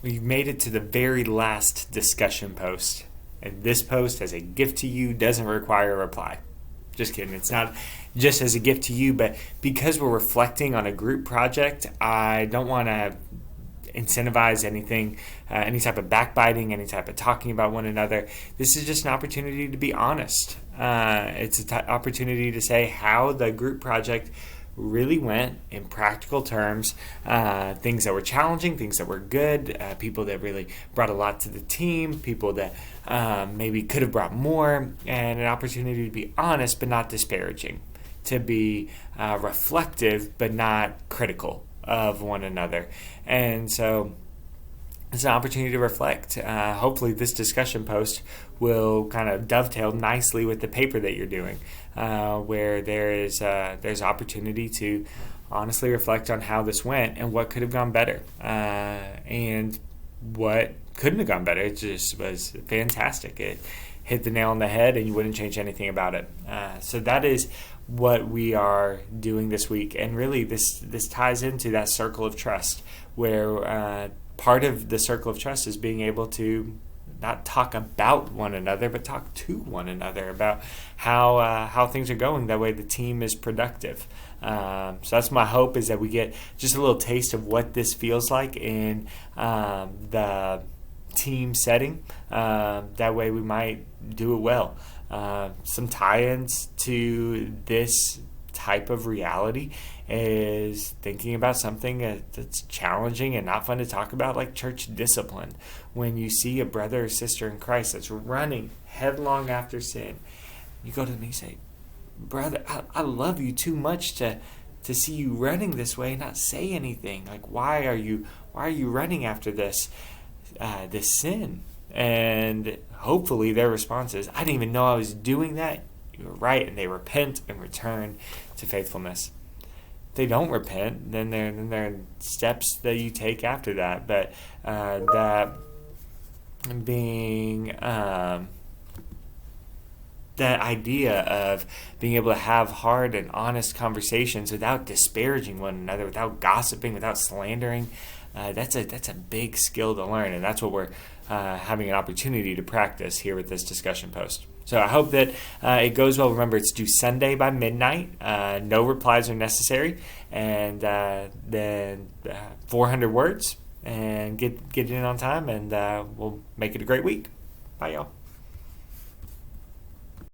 We've made it to the very last discussion post. And this post, as a gift to you, doesn't require a reply. Just kidding. It's not just as a gift to you, but because we're reflecting on a group project, I don't want to incentivize anything, any type of backbiting, any type of talking about one another. This is just an opportunity to be honest. It's an opportunity to say how the group project really went in practical terms, things that were challenging, things that were good, people that really brought a lot to the team, people that maybe could have brought more, and an opportunity to be honest but not disparaging, to be reflective but not critical of one another. And so it's an opportunity to reflect. Hopefully this discussion post will kind of dovetail nicely with the paper that you're doing, where there's opportunity to honestly reflect on how this went and what could have gone better, and what couldn't have gone better. It just was fantastic. It hit the nail on the head and you wouldn't change anything about it. So that is what we are doing this week. And really this ties into that circle of trust, where part of the circle of trust is being able to not talk about one another, but talk to one another about how things are going. That way the team is productive. So that's my hope, is that we get just a little taste of what this feels like in the team setting. That way we might do it well. Some tie-ins to this type of reality is thinking about something that's challenging and not fun to talk about, like church discipline. When you see a brother or sister in Christ that's running headlong after sin, you go to them and you say, brother, I love you too much to see you running this way and not say anything. Like, why are you running after this sin? And hopefully their response is, I didn't even know I was doing that. You were right, and they repent and return to faithfulness. If they don't repent, then there are steps that you take after that. But that being that idea of being able to have hard and honest conversations without disparaging one another, without gossiping, without slandering, that's a big skill to learn, and that's what we're having an opportunity to practice here with this discussion post. So I hope that it goes well. Remember, it's due Sunday by midnight. No replies are necessary, and then 400 words, and get it in on time, and we'll make it a great week. Bye, y'all.